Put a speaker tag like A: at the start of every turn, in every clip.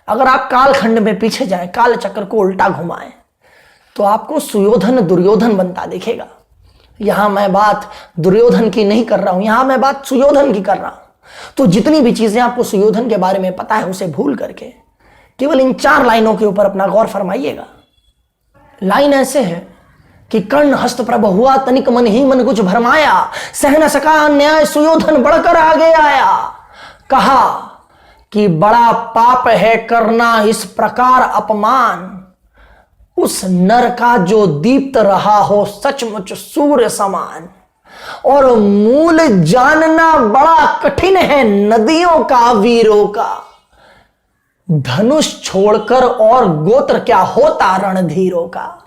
A: अगर आप कालखंड में पीछे जाएं, काल चक्र को उल्टा घुमाएं, तो आपको सुयोधन दुर्योधन बनता दिखेगा। यहां मैं बात दुर्योधन की नहीं कर रहा हूं, यहां मैं बात सुयोधन की कर रहा हूं। तो जितनी भी चीजें आपको सुयोधन के बारे में पता है उसे भूल करके केवल इन 4 लाइनों के ऊपर अपना गौर फरमाइएगा। लाइन ऐसे है कि कर्ण हस्त प्रभ हुआ, तनिक मन ही मन कुछ भरमाया, सह न सका अन्याय सुयोधन बढ़कर आगे आया। कहा कि बड़ा पाप है करना इस प्रकार अपमान, उस नर का जो दीप्त रहा हो सचमुच सूर्य समान। और मूल जानना बड़ा कठिन है नदियों का वीरों का, धनुष छोड़कर और गोत्र क्या होता रणधीरों का।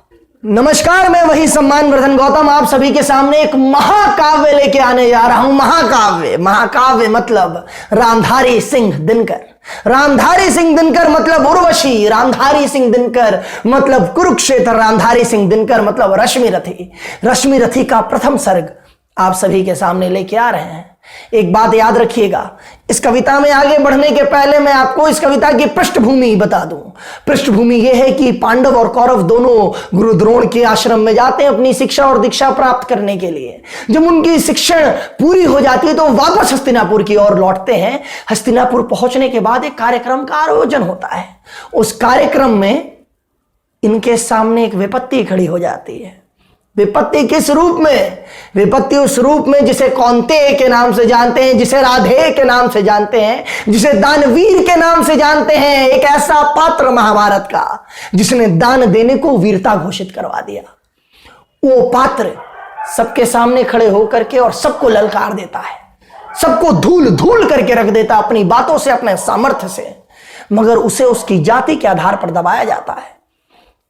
A: नमस्कार, मैं वही सम्मान वर्धन गौतम आप सभी के सामने एक महाकाव्य लेके आने जा रहा हूं। महाकाव्य, महाकाव्य मतलब रामधारी सिंह दिनकर। रामधारी सिंह दिनकर मतलब उर्वशी, रामधारी सिंह दिनकर मतलब कुरुक्षेत्र, रामधारी सिंह दिनकर मतलब रश्मि रथी। रश्मि रथी का प्रथम सर्ग आप सभी के सामने लेके आ रहे हैं। एक बात याद रखिएगा, इस कविता में आगे बढ़ने के पहले मैं आपको इस कविता की पृष्ठभूमि बता दूं। पृष्ठभूमि यह है कि पांडव और कौरव दोनों गुरु द्रोण के आश्रम में जाते हैं अपनी शिक्षा और दीक्षा प्राप्त करने के लिए। जब उनकी शिक्षण पूरी हो जाती है तो वापस हस्तिनापुर की ओर लौटते हैं। हस्तिनापुर पहुंचने के बाद एक कार्यक्रम का आयोजन होता है। उस कार्यक्रम में इनके सामने एक विपत्ति खड़ी हो जाती है। विपत्ति किस रूप में? विपत्ति उस रूप में जिसे कौंतेय के नाम से जानते हैं, जिसे राधेय के नाम से जानते हैं, जिसे दानवीर के नाम से जानते हैं। एक ऐसा पात्र महाभारत का जिसने दान देने को वीरता घोषित करवा दिया। वो पात्र सबके सामने खड़े होकर के और सबको ललकार देता है, सबको धूल धूल करके रख देता अपनी बातों से, अपने सामर्थ्य से, मगर उसे उसकी जाति के आधार पर दबाया जाता है।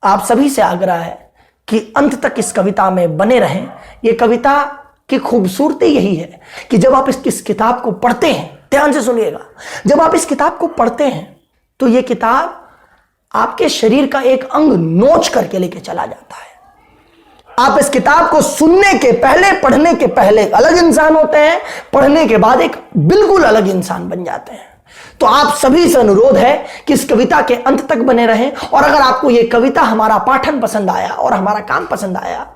A: आप सभी से आग्रह है कि अंत तक इस कविता में बने रहें। ये कविता की खूबसूरती यही है कि जब आप इस किताब को पढ़ते हैं, ध्यान से सुनिएगा, जब आप इस किताब को पढ़ते हैं तो ये किताब आपके शरीर का एक अंग नोच करके लेके चला जाता है। आप इस किताब को सुनने के पहले, पढ़ने के पहले अलग इंसान होते हैं, पढ़ने के बाद एक बिल्कुल अलग इंसान बन जाते हैं। तो आप सभी से अनुरोध है कि इस कविता के अंत तक बने रहें। और अगर आपको यह कविता, हमारा पाठन पसंद आया और हमारा काम पसंद आया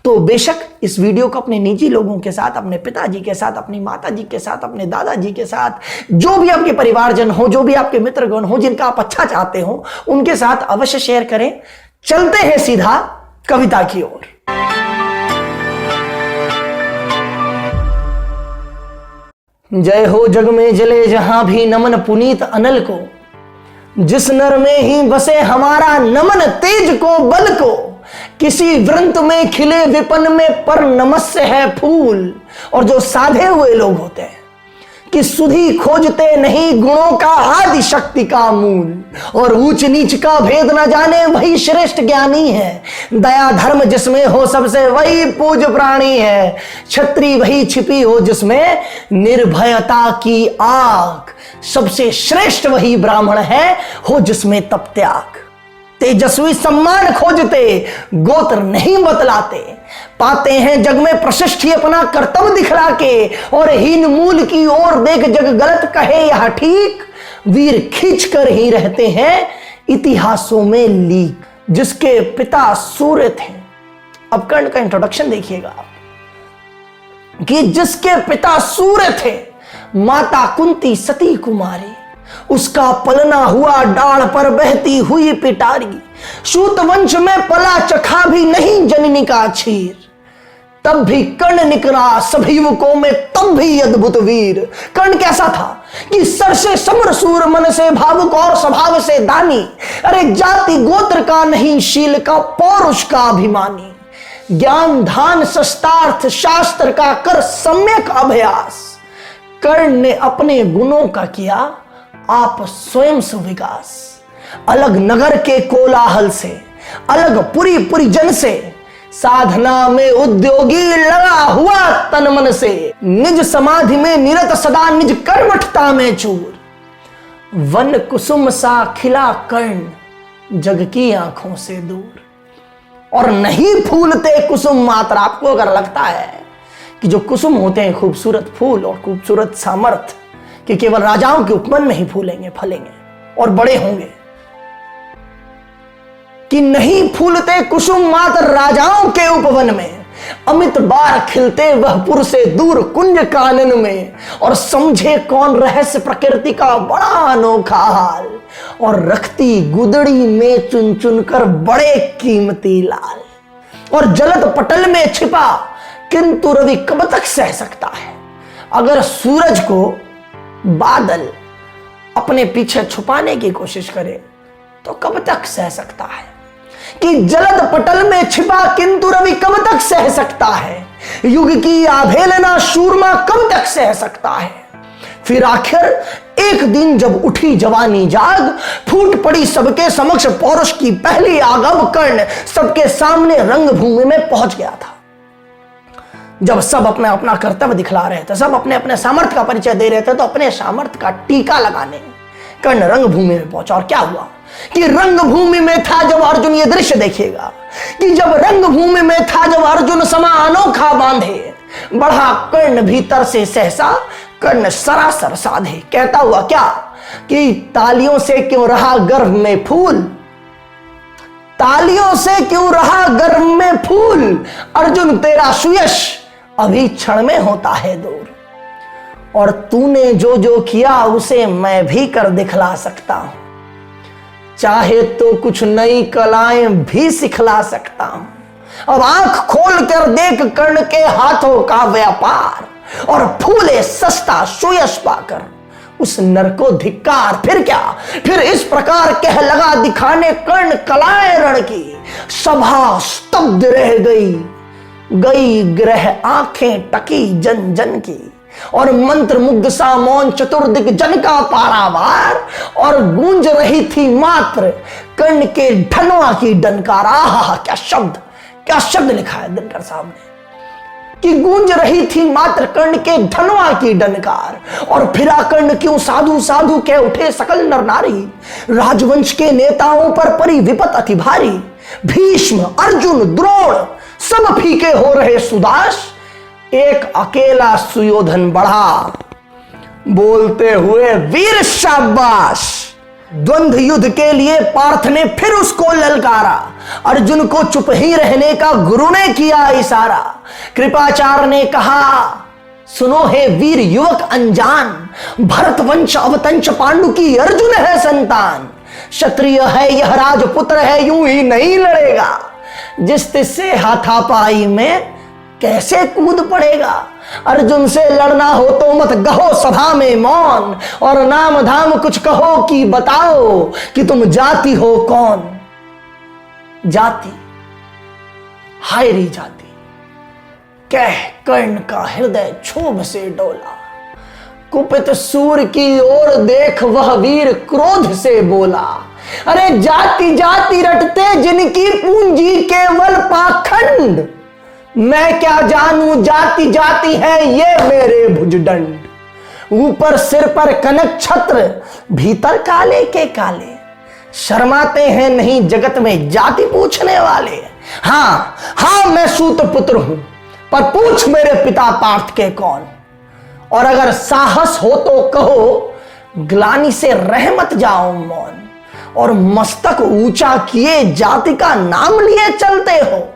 A: तो बेशक इस वीडियो को अपने निजी लोगों के साथ, अपने पिताजी के साथ, अपनी माताजी के साथ, अपने दादाजी के साथ, जो भी आपके परिवारजन हो, जो भी आपके मित्रगण हो, जिनका आप अच्छा चाहते हो, उनके साथ अवश्य शेयर करें। चलते हैं सीधा कविता की ओर। जय हो जग में जले जहां भी नमन पुनीत अनल को, जिस नर में ही बसे हमारा नमन तेज को बल को। किसी वृंत में खिले विपन में पर नमस्य है फूल। और जो साधे हुए लोग होते हैं कि सुधि खोजते नहीं गुणों का आदि शक्ति का मूल। और ऊंच नीच का भेद न जाने वही श्रेष्ठ ज्ञानी है। दया धर्म जिसमें हो सबसे वही पूज्य प्राणी है। क्षत्रिय वही छिपी हो जिसमें निर्भयता की आग। सबसे श्रेष्ठ वही ब्राह्मण है हो जिसमें तप त्याग। तेजस्वी सम्मान खोजते गोत्र नहीं बतलाते। पाते हैं जग में प्रशिष्टि अपना कर्तव्य दिखला के। और हीन मूल की ओर देख जग गलत कहे यह ठीक। वीर खींच कर ही रहते हैं इतिहासों में लीक। जिसके पिता सूर्य थे, अब कर्ण का इंट्रोडक्शन देखिएगा आप, कि जिसके पिता सूर्य थे, माता कुंती सती कुमारी। उसका पलना हुआ डाढ़ पर बहती हुई पिटारी। सूत वंश में पला चखा भी नहीं जननी का क्षीर। तब भी कर्ण निकला सभी युवकों में तब भी अद्भुत वीर। कर्ण कैसा था कि सर से समर सूर, मन से भावुक और स्वभाव से दानी। अरे जाति गोत्र का नहीं, शील का पौरुष का अभिमानी। ज्ञान धान शस्त्रार्थ शास्त्र का कर सम्यक अभ्यास। कर्ण ने अपने गुणों का किया आप स्वयं सुविकास। अलग नगर के कोलाहल से, अलग पुरी पुरी जन से, साधना में उद्योगी लगा हुआ तन मन से। निज समाधि में निरत सदा निज कर्मठता में चूर। वन कुसुम सा खिला कर्ण जग की आंखों से दूर। और नहीं फूलते कुसुम मात्र। आपको अगर लगता है कि जो कुसुम होते हैं खूबसूरत फूल और खूबसूरत सामर्थ्य, कि केवल राजाओं के उपमन में ही फूलेंगे फलेंगे, और बड़े होंगे कि नहीं फूलते कुसुम मात्र राजाओं के उपवन में, अमित बार खिलते वह पुर से दूर कुंज कानन में, और समझे कौन रहस्य प्रकृति का बड़ा अनोखा हाल, और रखती गुदड़ी में चुन चुन कर बड़े कीमती लाल, और जलद पटल में छिपा किंतु रवि कब तक सह सकता है। अगर सूरज को बादल अपने पीछे छुपाने की कोशिश करे तो कब तक सह सकता है, कि जलद पटल में छिपा किंतु रवि कब तक सह सकता है, युग की आभेलना शूरमा कब तक सह सकता है। फिर आखिर एक दिन जब उठी जवानी जाग, फूट पड़ी सबके समक्ष पौरुष की पहली आग, अब कर्ण सबके सामने रंगभूमि में पहुंच गया था। जब सब अपना अपना कर्तव्य दिखला रहे थे, सब अपने अपने सामर्थ्य का परिचय दे रहे थे, तो अपने सामर्थ्य का टीका लगाने कर्ण रंगभूमि में पहुंचा। और क्या हुआ कि रंगभूमि में था जब अर्जुन, ये दृश्य देखिएगा कि जब रंगभूमि में था जब अर्जुन समा अनोखा बांधे, बढ़ा कर्ण भीतर से सहसा कर्ण सरासर साधे। कहता हुआ क्या कि तालियों से क्यों रहा गर्भ में फूल, तालियों से क्यों रहा गर्भ में फूल, अर्जुन तेरा सुयश अभी क्षण में होता है दूर, और तूने जो जो किया उसे मैं भी कर दिखला सकता हूं, चाहे तो कुछ नई कलाएं भी सिखला सकता हूं। अब आंख खोल कर देख कर्ण के हाथों का व्यापार, और फूले सस्ता सुयश पाकर उस नर को धिक्कार। फिर क्या, फिर इस प्रकार कह लगा दिखाने कर्ण कलाएं रण की, सभा स्तब्ध रह गई ग्रह आंखें टकी जन जन की, और मंत्र मुग्ध सा मौन चतुर्दिक जन का पारावार, और गूंज रही थी मात्र कर्ण के धनवा की डनकार। आहा, क्या शब्द लिखा है दिनकर साहब ने, कि गूंज रही थी मात्र कर्ण के धनवा की डनकार, और फिरा कर्ण क्यों साधु साधु कह उठे सकल नर नारी, राजवंश के नेताओं पर परी विपत अति भारी, भीष्म अर्जुन द्रोण सब फीके हो रहे सुदास, एक अकेला सुयोधन बढ़ा बोलते हुए वीर शाबाश। द्वंद्व युद्ध के लिए पार्थ ने फिर उसको ललकारा, अर्जुन को चुप ही रहने का गुरु ने किया इशारा। कृपाचार्य ने कहा सुनो हे वीर युवक अनजान, भरत वंश अवतंच पांडु की अर्जुन है संतान, क्षत्रिय है यह राजपुत्र है यूं ही नहीं लड़ेगा, जिस तिससे हाथापाई में कैसे कूद पड़ेगा। अर्जुन से लड़ना हो तो मत गहो सभा में मौन, और नाम धाम कुछ कहो कि बताओ कि तुम जाति हो कौन। जाति हाय री जाति, कह कर्ण का हृदय क्षोभ से डोला, कुपित सूर की ओर देख वह वीर क्रोध से बोला, अरे जाति जाति रटते जिनकी पूंजी केवल पाखंड, मैं क्या जानूं जाति जाति है ये मेरे भुजदंड, ऊपर सिर पर कनक छत्र भीतर काले के काले, शर्माते हैं नहीं जगत में जाति पूछने वाले। हाँ मैं सूत पुत्र हूं, पर पूछ मेरे पिता पार्थ के कौन, और अगर साहस हो तो कहो ग्लानि से रह मत जाओ मौन, और मस्तक ऊंचा किए जाति का नाम लिए चलते हो,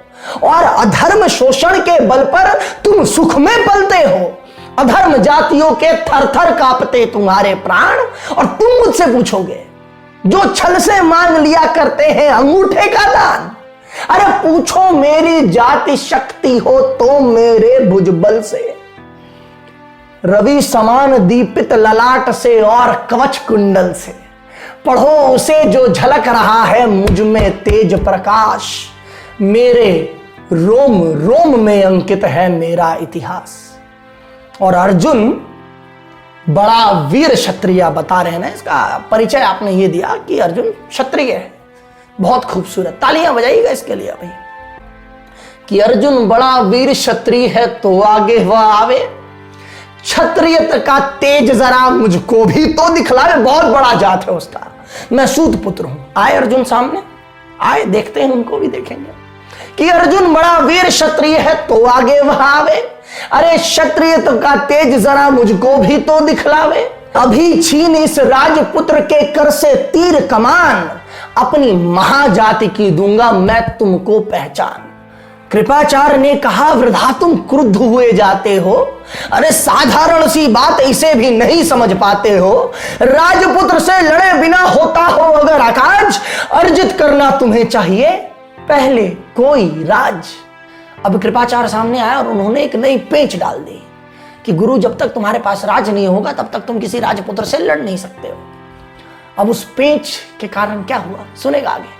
A: और अधर्म शोषण के बल पर तुम सुख में पलते हो, अधर्म जातियों के थर थर कांपते तुम्हारे प्राण, और तुम मुझसे पूछोगे जो छल से मांग लिया करते हैं अंगूठे का दान, अरे पूछो मेरी जाति शक्ति हो तो मेरे भुजबल से, रवि समान दीपित ललाट से और कवच कुंडल से, पढ़ो उसे जो झलक रहा है मुझ में तेज प्रकाश, मेरे रोम रोम में अंकित है मेरा इतिहास। और अर्जुन बड़ा वीर क्षत्रिय बता रहे हैं ना, इसका परिचय आपने ये दिया कि अर्जुन क्षत्रिय है। बहुत खूबसूरत, तालियां बजाइएगा इसके लिए भाई, कि अर्जुन बड़ा वीर क्षत्रिय है तो आगे वह आवे, क्षत्रियत का तेज जरा मुझको भी तो दिखलावे, बहुत बड़ा जात है उसका, मैं सूत पुत्र हूं। आए अर्जुन सामने, आए देखते हैं, उनको भी देखेंगे कि अर्जुन बड़ा वीर क्षत्रिय है तो आगे वह आवे, अरे क्षत्रिय का तेज जरा मुझको भी तो दिखलावे, अभी छीन इस राजपुत्र के कर से तीर कमान, अपनी महाजाति की दूंगा मैं तुमको पहचान। कृपाचार्य ने कहा, वृद्धा तुम क्रुद्ध हुए जाते हो, अरे साधारण सी बात इसे भी नहीं समझ पाते हो। राजपुत्र से लड़े बिना होता हो अगर आकाज, अर्जित करना तुम्हें चाहिए पहले कोई राज। अब कृपाचार्य सामने आया और उन्होंने एक नई पेंच डाल दी कि गुरु, जब तक तुम्हारे पास राज नहीं होगा तब तक तुम किसी राजपुत्र से लड़ नहीं सकते हो। अब उस पेंच के कारण क्या हुआ सुनेगा आगे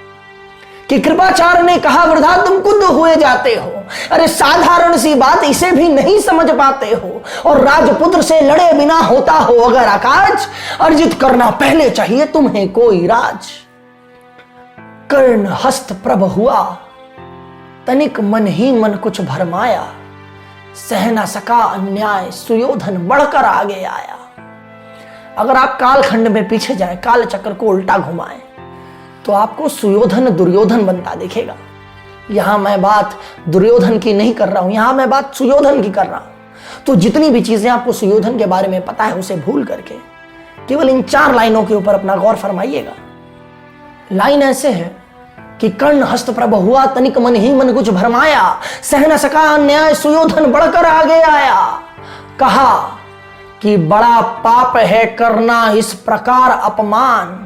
A: कि कृपाचार्य ने कहा, वृद्धा तुम क्रुद्ध हुए जाते हो, अरे साधारण सी बात इसे भी नहीं समझ पाते हो, और राजपुत्र से लड़े बिना होता हो अगर आकाज, अर्जित करना पहले चाहिए तुम्हें कोई राज। कर्ण हस्त प्रभ हुआ, तनिक मन ही मन कुछ भरमाया, सह न सका अन्याय, सुयोधन बढ़कर आगे आया। अगर आप कालखंड में पीछे जाए, काल चक्र को उल्टा घुमाएं, तो आपको सुयोधन दुर्योधन बनता दिखेगा। यहां मैं बात दुर्योधन की नहीं कर रहा हूं, यहां मैं बात सुयोधन की कर रहा हूं। तो जितनी भी चीजें आपको सुयोधन के बारे में पता है उसे भूल करके केवल इन 4 लाइनों के ऊपर अपना गौर फरमाइएगा। लाइन ऐसे है कि कर्ण हस्त प्रभ हुआ, तनिक मन ही मन कुछ भरमाया, सह न सका अन्याय, सुयोधन बढ़कर आगे आया। कहा कि बड़ा पाप है करना इस प्रकार अपमान,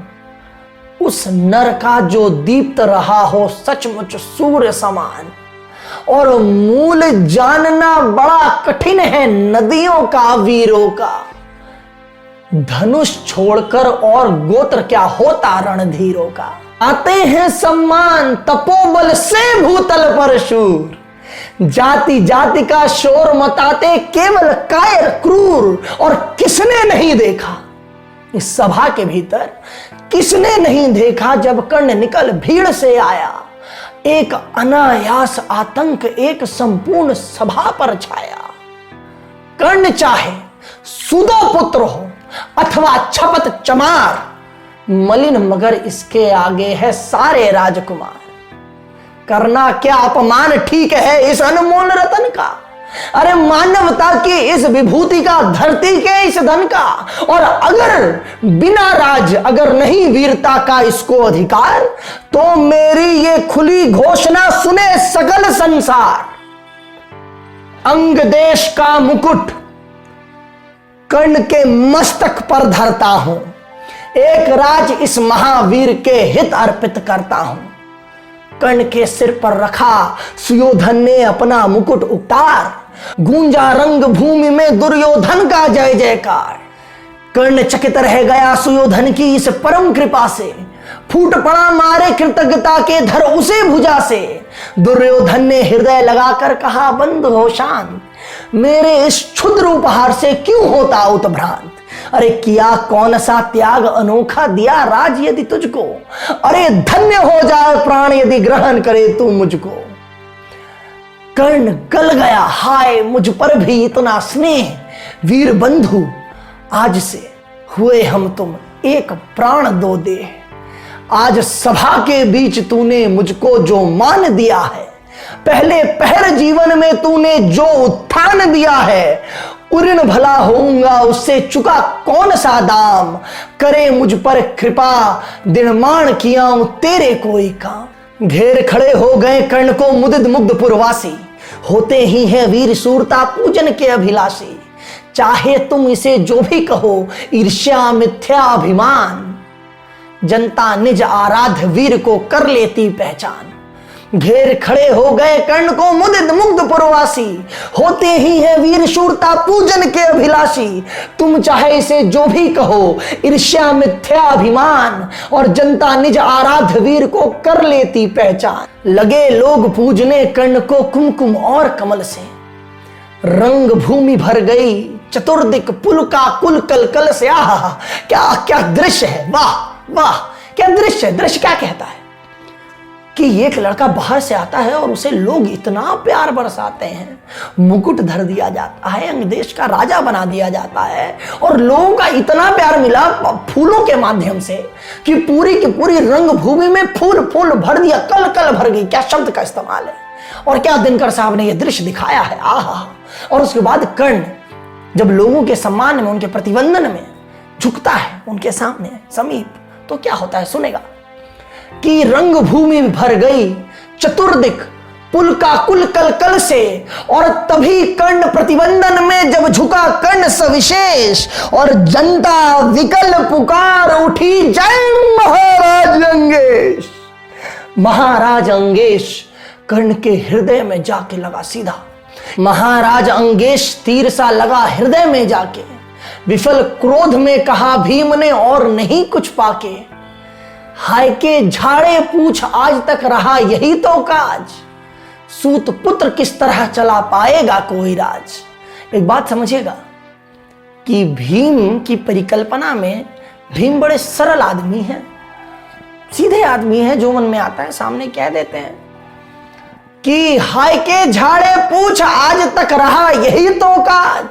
A: उस नर का जो दीप्त रहा हो सचमुच सूर्य समान, और मूल जानना बड़ा कठिन है नदियों का वीरों का, धनुष छोड़कर और गोत्र क्या होता रणधीरों का। आते हैं सम्मान तपोबल से भूतल पर शूर, जाति जाति का शोर मताते केवल कायर क्रूर, और किसने नहीं देखा इस सभा के भीतर, किसने नहीं देखा जब कर्ण निकल भीड़ से आया, एक अनायास आतंक एक संपूर्ण सभा पर छाया। कर्ण चाहे सुदो पुत्र हो अथवा छपत चमार, मलिन मगर इसके आगे है सारे राजकुमार। करना क्या अपमान ठीक है इस अनमोल रतन का, अरे मानवता की इस विभूति का, धरती के इस धन का, और अगर बिना राज अगर नहीं वीरता का इसको अधिकार, तो मेरी ये खुली घोषणा सुने सकल संसार। अंग देश का मुकुट कर्ण के मस्तक पर धरता हूं, एक राज इस महावीर के हित अर्पित करता हूं। कर्ण के सिर पर रखा सुयोधन ने अपना मुकुट उतार, गूंजा रंग भूमि में दुर्योधन का जय जयकार। कर्ण चकित रह गया सुयोधन की इस परम कृपा से, फूट पड़ा मारे कृतज्ञता के धर उसे भुजा से। दुर्योधन ने हृदय लगाकर कहा, बंद हो शांत, मेरे इस क्षुद्र उपहार से क्यों होता उत्भ्रांत। अरे किया कौन सा त्याग अनोखा, दिया राज यदि तुझको, अरे धन्य हो जाए प्राण यदि ग्रहण करे तू मुझको। कर्ण गल गया, हाय मुझ पर भी इतना स्नेह, वीर बंधु आज से हुए हम तुम एक प्राण दो दे। आज सभा के बीच तूने मुझको जो मान दिया है, पहले पहर जीवन में तूने जो उत्थान दिया है, उऋण भला होऊंगा उससे चुका कौन सा दाम। करे मुझ पर कृपा निर्माण किया तेरे कोई काम। घेर खड़े हो गए कर्ण को मुदित मुग्ध पुरवासी, होते ही है वीर सूरता पूजन के अभिलाषी। चाहे तुम इसे जो भी कहो ईर्ष्या मिथ्या अभिमान, जनता निज आराध्य वीर को कर लेती पहचान। घेर खड़े हो गए कर्ण को मुदित मुग्ध पुरवासी, होते ही है वीर शूरता पूजन के अभिलाषी। तुम चाहे इसे जो भी कहो ईर्ष्या मिथ्या अभिमान, और जनता निज आराध्य वीर को कर लेती पहचान। लगे लोग पूजने कर्ण को कुमकुम और कमल से, रंग भूमि भर गई चतुर्दिक पुल का कुल कल कल से। आहा क्या क्या दृश्य है, वाह वाह क्या दृश्य है। दृश्य क्या कहता है कि एक लड़का बाहर से आता है और उसे लोग इतना प्यार बरसाते हैं, मुकुट धर दिया जाता है, अंग देश का राजा बना दिया जाता है, और लोगों का इतना प्यार मिला फूलों के माध्यम से कि पूरी की पूरी रंग भूमि में फूल फूल भर दिया, कल कल भर गई। क्या शब्द का इस्तेमाल है, और क्या दिनकर साहब ने यह दृश्य दिखाया है। आहा। और उसके बाद कर्ण जब लोगों के सम्मान में, उनके प्रतिबंधन में झुकता है उनके सामने समीप, तो क्या होता है सुनेगा कि रंग भूमि भर गई चतुर्दिक पुल का कुल कल कल से, और तभी कर्ण प्रतिबंधन में जब झुका कर्ण सविशेष, और जनता विकल पुकार उठी जय महाराज अंगेश। महाराज अंगेश कर्ण के हृदय में जाके लगा सीधा, महाराज अंगेश तीर सा लगा हृदय में जाके। विफल क्रोध में कहा भीम ने और नहीं कुछ पाके, हाय के झाड़े पूछ आज तक रहा यही तो काज, सूत पुत्र किस तरह चला पाएगा कोई राज। एक बात समझिएगा कि भीम की परिकल्पना में भीम बड़े सरल आदमी हैं, सीधे आदमी हैं, जो मन में आता है सामने कह देते हैं कि हाय के झाड़े पूछ आज तक रहा यही तो काज,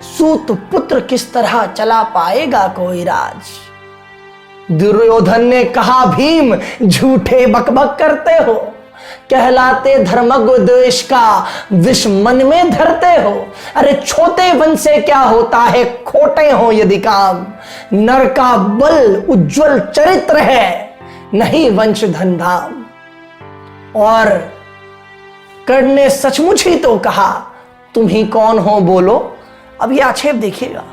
A: सूत पुत्र किस तरह चला पाएगा कोई राज। दुर्योधन ने कहा भीम झूठे बकबक करते हो, कहलाते धर्मज्ञ द्वेष का विष मन में धरते हो। अरे छोटे वन से क्या होता है खोटे हो यदि काम, नर का बल उज्जवल चरित्र है नहीं वंश धन धाम। और कर्ण ने सचमुच ही तो कहा तुम ही कौन हो बोलो। अब ये आक्षेप देखिएगा,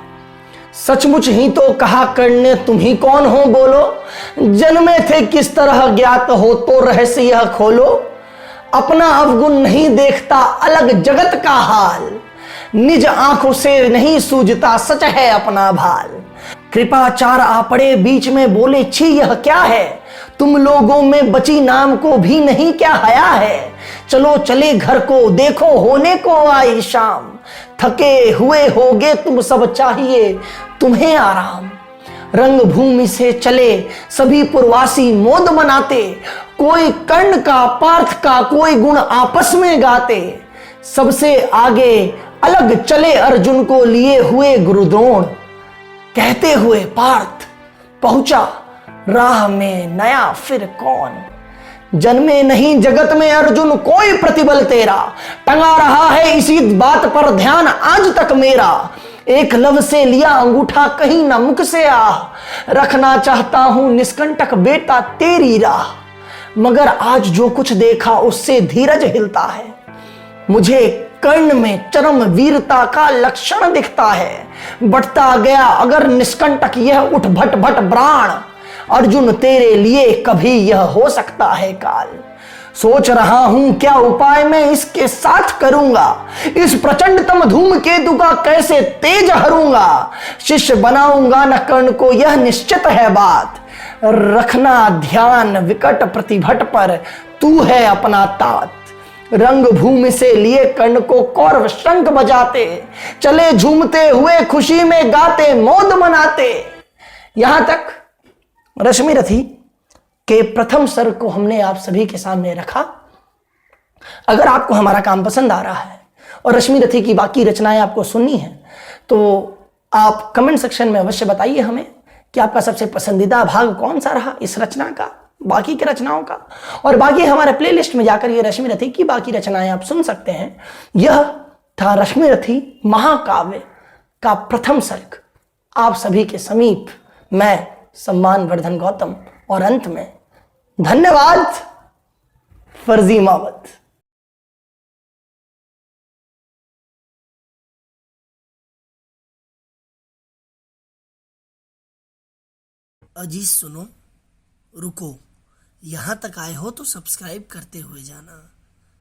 A: सचमुच ही तो कहा कर्ण ने तुम ही कौन हो बोलो, जन्मे थे किस तरह ज्ञात हो तो रहस्य यह खोलो, अपना अवगुण नहीं देखता अलग जगत का हाल, निज आंखों से नहीं सूझता सच है अपना भाल। कृपाचार आ पड़े बीच में बोले छी यह क्या है, तुम लोगों में बची नाम को भी नहीं क्या हया है, चलो चले घर को देखो होने को आई शाम, थके हुए होगे तुम सब चाहिए तुम्हें आराम। रंग भूमि से चले सभी पुरवासी मोद मनाते, कोई कर्ण का पार्थ का कोई गुण आपस में गाते, सबसे आगे अलग चले अर्जुन को लिए हुए गुरुद्रोण, कहते हुए पार्थ पहुंचा राह में नया फिर कौन, जन्मे नहीं जगत में अर्जुन कोई प्रतिबल तेरा, टंगा रहा है इसी बात पर ध्यान आज तक मेरा, एक लव से लिया अंगूठा कहीं ना मुख से आ, रखना चाहता हूं निष्कंटक बेटा तेरी राह, मगर आज जो कुछ देखा उससे धीरज हिलता है, मुझे कर्ण में चरम वीरता का लक्षण दिखता है, बढ़ता गया अगर निष्कंटक यह उठ भट भट प्राण, अर्जुन तेरे लिए कभी यह हो सकता है काल। सोच रहा हूं क्या उपाय मैं इसके साथ करूंगा, इस प्रचंडतम धूमकेतु का कैसे तेज हरूंगा, शिष्य बनाऊंगा न कर्ण को यह निश्चित है बात, रखना ध्यान विकट प्रतिभट पर तू है अपना तात। रंग भूमि से लिए कर्ण को कौरव शंख बजाते, चले झूमते हुए खुशी में गाते मोद मनाते। यहां तक रश्मि रथी के प्रथम सर्ग को हमने आप सभी के सामने रखा। अगर आपको हमारा काम पसंद आ रहा है और रश्मि रथी की बाकी रचनाएं आपको सुननी है तो आप कमेंट सेक्शन में अवश्य बताइए हमें कि आपका सबसे पसंदीदा भाग कौन सा रहा इस रचना का, बाकी की रचनाओं का। और बाकी हमारे प्लेलिस्ट में जाकर ये रश्मि रथी की बाकी रचनाएं आप सुन सकते हैं। यह था रश्मि रथी महाकाव्य का प्रथम सर्ग आप सभी के समीप, मैं सम्मान वर्धन गौतम। और अंत में धन्यवाद फर्जी मावत। अजी सुनो रुको, यहां तक आए हो तो सब्सक्राइब करते हुए जाना।